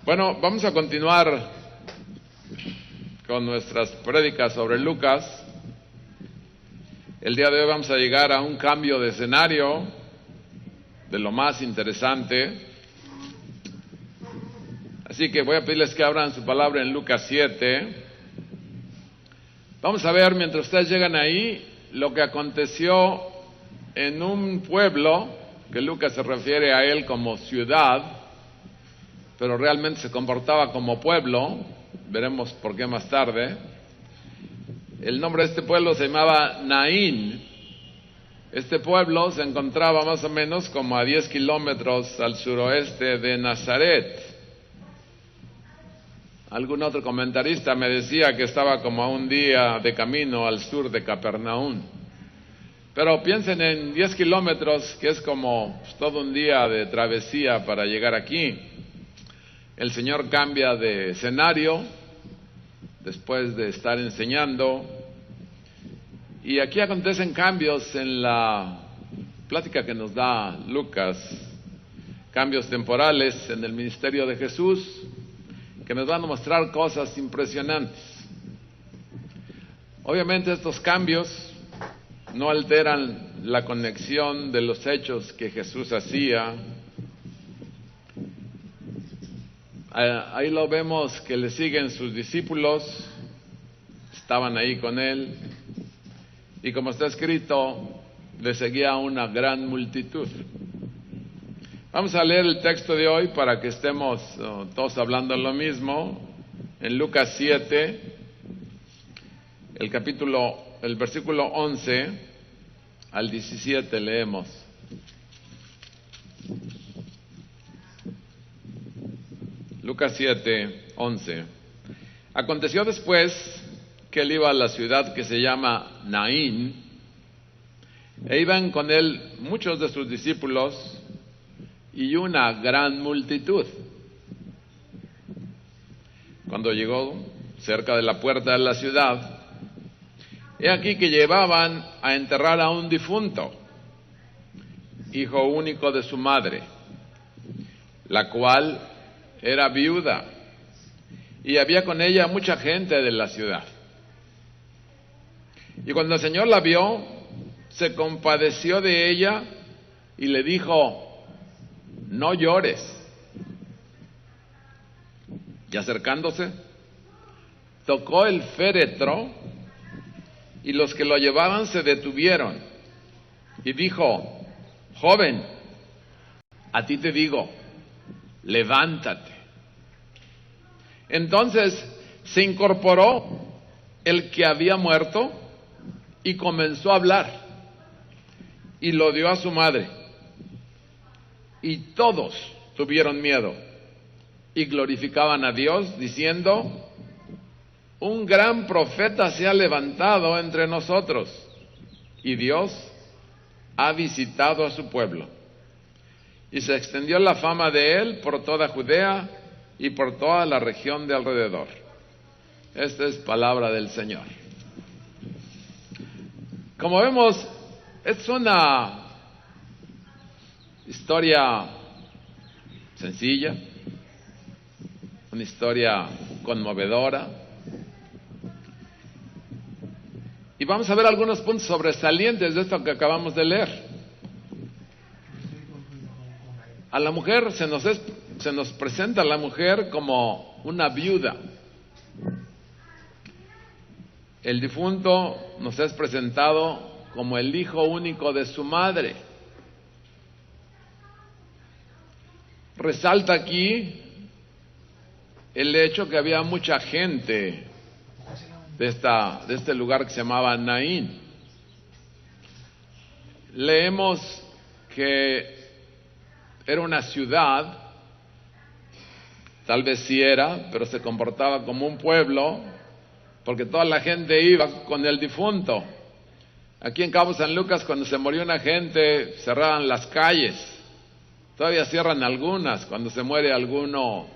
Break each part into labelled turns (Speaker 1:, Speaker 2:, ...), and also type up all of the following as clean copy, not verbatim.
Speaker 1: Bueno, vamos a continuar con nuestras prédicas sobre Lucas. El día de hoy vamos a llegar a un cambio de escenario de lo más interesante. Así que voy a pedirles que abran su palabra en Lucas 7. Vamos a ver, mientras ustedes llegan ahí, lo que aconteció en un pueblo, que Lucas se refiere a él como ciudad, pero realmente se comportaba como pueblo. Veremos por qué más tarde. El nombre de este pueblo se llamaba Naín. Este pueblo se encontraba más o menos como a 10 kilómetros al suroeste de Nazaret. Algún otro comentarista me decía que estaba como a un día de camino al sur de Capernaum. Pero piensen en 10 kilómetros, que es como todo un día de travesía para llegar aquí. El Señor cambia de escenario después de estar enseñando, y aquí acontecen cambios en la plática que nos da Lucas, cambios temporales en el ministerio de Jesús, que nos van a mostrar cosas impresionantes. Obviamente estos cambios no alteran la conexión de los hechos que Jesús hacía. Ahí lo vemos que le siguen sus discípulos, estaban ahí con él, y como está escrito, le seguía una gran multitud. Vamos a leer el texto de hoy para que estemos todos hablando lo mismo. En Lucas 7, el versículo 11 al 17 leemos. Lucas 7, 11. Aconteció después que él iba a la ciudad que se llama Naín, e iban con él muchos de sus discípulos y una gran multitud. Cuando llegó cerca de la puerta de la ciudad, he aquí que llevaban a enterrar a un difunto, hijo único de su madre, la cual era viuda, y había con ella mucha gente de la ciudad. Y cuando el Señor la vio, se compadeció de ella y le dijo: no llores. Y acercándose, tocó el féretro, y los que lo llevaban se detuvieron. Y dijo: joven, a ti te digo, levántate. Entonces se incorporó el que había muerto y comenzó a hablar, y lo dio a su madre. Y todos tuvieron miedo y glorificaban a Dios, diciendo: un gran profeta se ha levantado entre nosotros, y Dios ha visitado a su pueblo. Y se extendió la fama de él por toda Judea y por toda la región de alrededor. Esta es palabra del Señor. Como vemos, es una historia sencilla, una historia conmovedora. Y vamos a ver algunos puntos sobresalientes de esto que acabamos de leer. A la mujer se nos presenta a la mujer como una viuda. El difunto nos es presentado como el hijo único de su madre. Resalta aquí el hecho que había mucha gente de este lugar que se llamaba Naín. Leemos que era una ciudad, tal vez sí era, pero se comportaba como un pueblo, porque toda la gente iba con el difunto. Aquí en Cabo San Lucas, cuando se murió una gente, cerraban las calles. Todavía cierran algunas cuando se muere alguno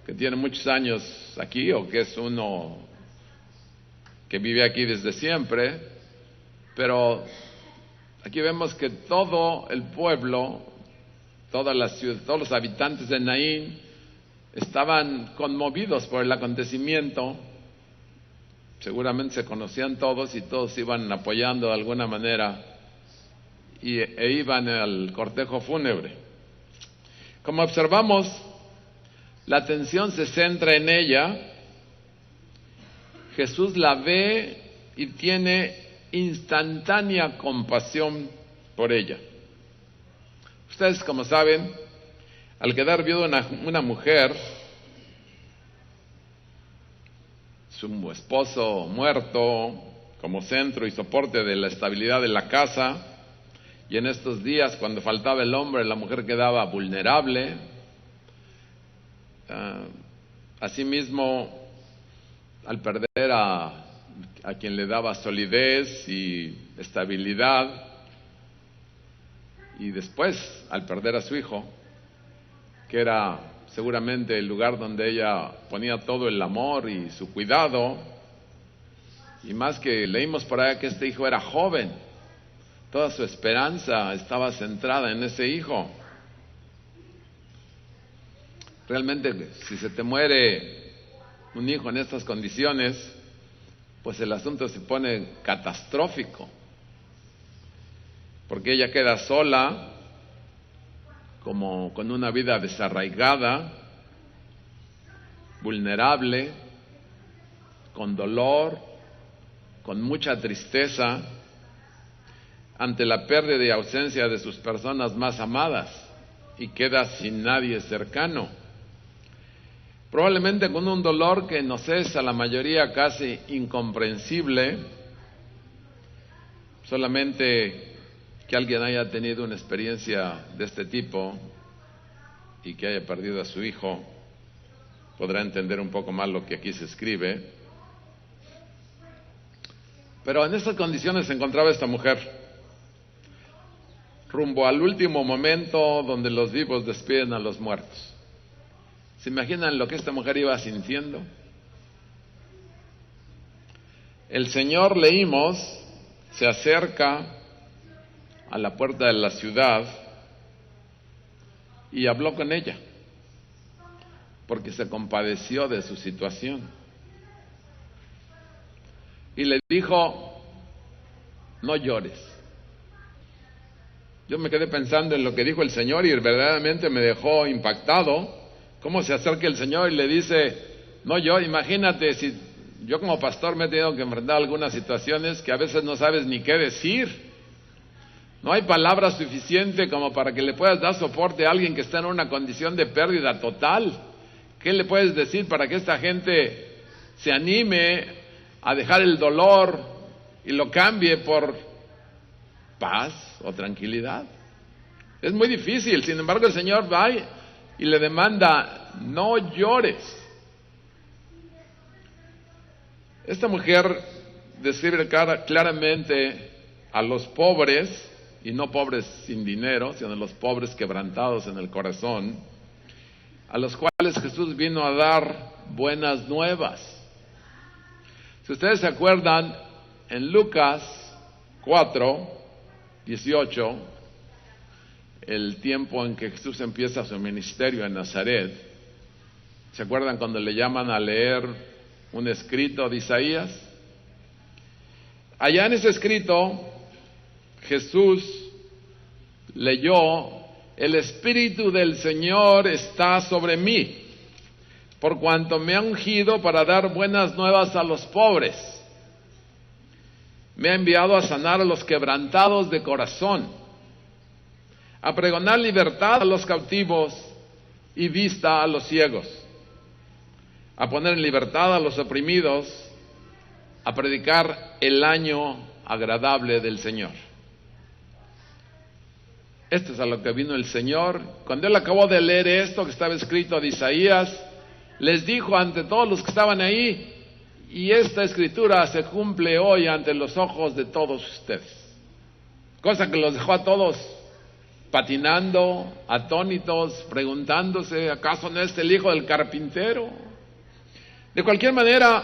Speaker 1: que tiene muchos años aquí, o que es uno que vive aquí desde siempre. Pero aquí vemos que todo el pueblo, toda la ciudad, todos los habitantes de Naín estaban conmovidos por el acontecimiento. Seguramente se conocían todos y todos iban apoyando de alguna manera e iban al cortejo fúnebre. Como observamos, la atención se centra en ella. Jesús la ve y tiene instantánea compasión por ella. Ustedes, como saben, al quedar viuda una mujer, su esposo muerto como centro y soporte de la estabilidad de la casa, y en estos días cuando faltaba el hombre, la mujer quedaba vulnerable. Asimismo, al perder a quien le daba solidez y estabilidad, y después al perder a su hijo, que era seguramente el lugar donde ella ponía todo el amor y su cuidado, y más que leímos por ahí que este hijo era joven, toda su esperanza estaba centrada en ese hijo. Realmente, si se te muere un hijo en estas condiciones, pues el asunto se pone catastrófico, porque ella queda sola, como con una vida desarraigada, vulnerable, con dolor, con mucha tristeza, ante la pérdida y ausencia de sus personas más amadas, y queda sin nadie cercano. Probablemente con un dolor que nos es a la mayoría casi incomprensible. Solamente que alguien haya tenido una experiencia de este tipo y que haya perdido a su hijo podrá entender un poco más lo que aquí se escribe. Pero en estas condiciones se encontraba esta mujer, rumbo al último momento donde los vivos despiden a los muertos. ¿Se imaginan lo que esta mujer iba sintiendo? El Señor, leímos, se acerca a la puerta de la ciudad y habló con ella, porque se compadeció de su situación. Y le dijo: no llores. Yo me quedé pensando en lo que dijo el Señor y verdaderamente me dejó impactado. ¿Cómo se acerca el Señor y le dice: no llores? Imagínate, si yo como pastor me he tenido que enfrentar a algunas situaciones que a veces no sabes ni qué decir. No hay palabra suficiente como para que le puedas dar soporte a alguien que está en una condición de pérdida total. ¿Qué le puedes decir para que esta gente se anime a dejar el dolor y lo cambie por paz o tranquilidad? Es muy difícil. Sin embargo, el Señor va y le demanda: no llores. Esta mujer describe claramente a los pobres, y no pobres sin dinero, sino los pobres quebrantados en el corazón, a los cuales Jesús vino a dar buenas nuevas. Si ustedes se acuerdan, en Lucas 4:18, el tiempo en que Jesús empieza su ministerio en Nazaret, ¿se acuerdan cuando le llaman a leer un escrito de Isaías? Allá en ese escrito, Jesús leyó: el Espíritu del Señor está sobre mí, por cuanto me ha ungido para dar buenas nuevas a los pobres. Me ha enviado a sanar a los quebrantados de corazón, a pregonar libertad a los cautivos y vista a los ciegos, a poner en libertad a los oprimidos, a predicar el año agradable del Señor. Esto es a lo que vino el Señor. Cuando Él acabó de leer esto que estaba escrito de Isaías, les dijo ante todos los que estaban ahí: y esta escritura se cumple hoy ante los ojos de todos ustedes. Cosa que los dejó a todos patinando, atónitos, preguntándose: ¿acaso no es el hijo del carpintero? De cualquier manera,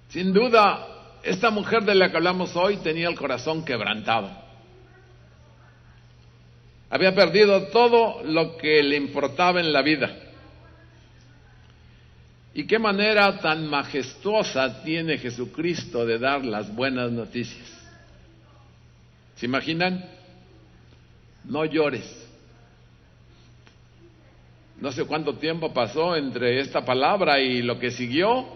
Speaker 1: sin duda, esta mujer de la que hablamos hoy tenía el corazón quebrantado. Había perdido todo lo que le importaba en la vida. ¿Y qué manera tan majestuosa tiene Jesucristo de dar las buenas noticias? ¿Se imaginan? No llores. No sé cuánto tiempo pasó entre esta palabra y lo que siguió,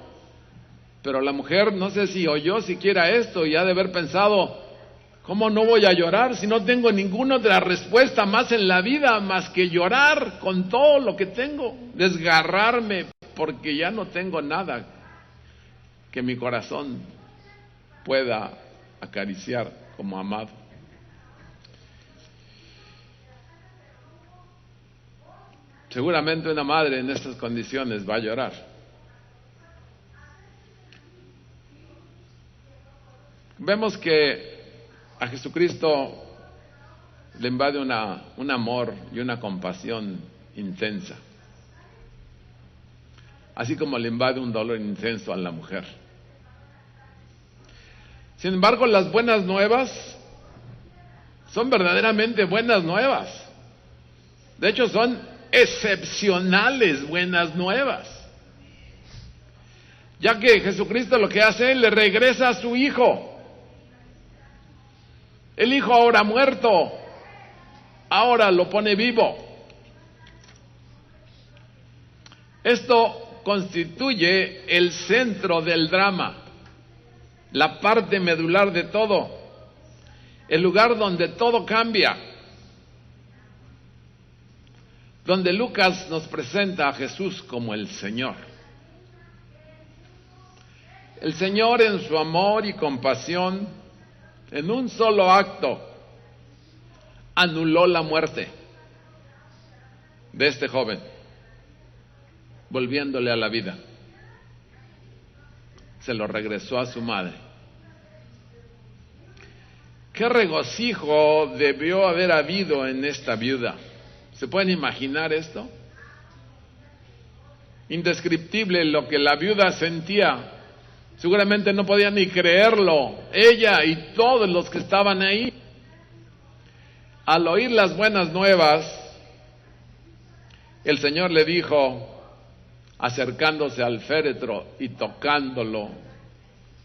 Speaker 1: pero la mujer no sé si oyó siquiera esto y ha de haber pensado, ¿cómo no voy a llorar si no tengo ninguna otra respuesta más en la vida más que llorar con todo lo que tengo? Desgarrarme porque ya no tengo nada que mi corazón pueda acariciar como amado. Seguramente una madre en estas condiciones va a llorar. Vemos que a Jesucristo le invade un amor y una compasión intensa, así como le invade un dolor intenso a la mujer. Sin embargo, las buenas nuevas son verdaderamente buenas nuevas. De hecho, son excepcionales buenas nuevas, ya que Jesucristo lo que hace, le regresa a su hijo. El hijo ahora muerto, ahora lo pone vivo. Esto constituye el centro del drama, la parte medular de todo, el lugar donde todo cambia, donde Lucas nos presenta a Jesús como el Señor. El Señor, en su amor y compasión, en un solo acto, anuló la muerte de este joven, volviéndole a la vida. Se lo regresó a su madre. ¿Qué regocijo debió haber habido en esta viuda? ¿Se pueden imaginar esto? Indescriptible lo que la viuda sentía. Seguramente no podía ni creerlo, ella y todos los que estaban ahí. Al oír las buenas nuevas, el Señor le dijo, acercándose al féretro y tocándolo,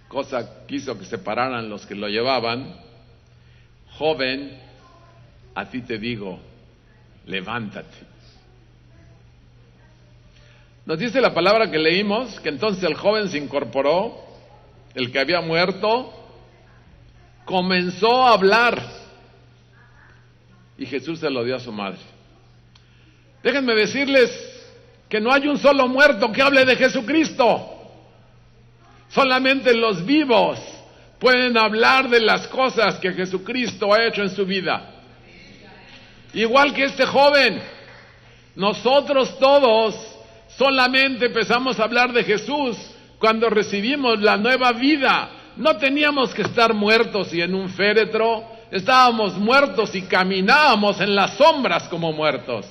Speaker 1: cosa que hizo que se pararan los que lo llevaban: joven, a ti te digo, levántate. Nos dice la palabra que leímos que entonces el joven se incorporó, el que había muerto, comenzó a hablar y Jesús se lo dio a su madre. Déjenme decirles que no hay un solo muerto que hable de Jesucristo. Solamente los vivos pueden hablar de las cosas que Jesucristo ha hecho en su vida. Igual que este joven, nosotros todos solamente empezamos a hablar de Jesús cuando recibimos la nueva vida. No teníamos que estar muertos y en un féretro, estábamos muertos y caminábamos en las sombras como muertos.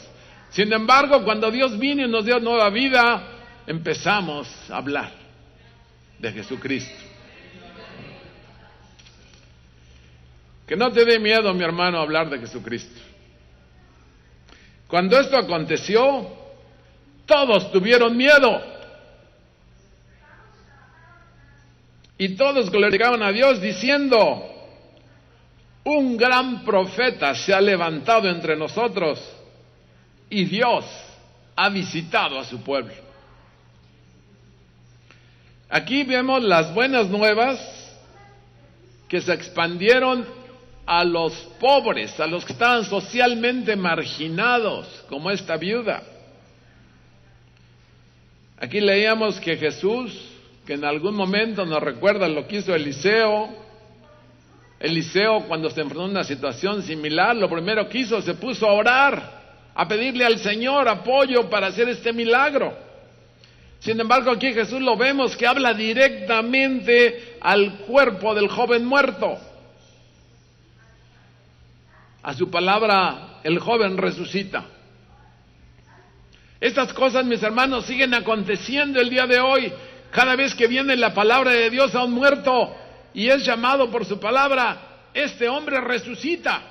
Speaker 1: Sin embargo, cuando Dios vino y nos dio nueva vida, empezamos a hablar de Jesucristo. Que no te dé miedo, mi hermano, hablar de Jesucristo. Cuando esto aconteció, todos tuvieron miedo. Y todos glorificaban a Dios diciendo: un gran profeta se ha levantado entre nosotros y Dios ha visitado a su pueblo. Aquí vemos las buenas nuevas que se expandieron a los pobres, a los que estaban socialmente marginados, como esta viuda. Aquí leíamos que Jesús, que en algún momento nos recuerda lo que hizo Eliseo, cuando se enfrentó a una situación similar, lo primero que hizo, se puso a orar, a pedirle al Señor apoyo para hacer este milagro. Sin embargo, aquí Jesús lo vemos que habla directamente al cuerpo del joven muerto. A su palabra, el joven resucita. Estas cosas, mis hermanos, siguen aconteciendo el día de hoy. Cada vez que viene la palabra de Dios a un muerto y es llamado por su palabra, este hombre resucita.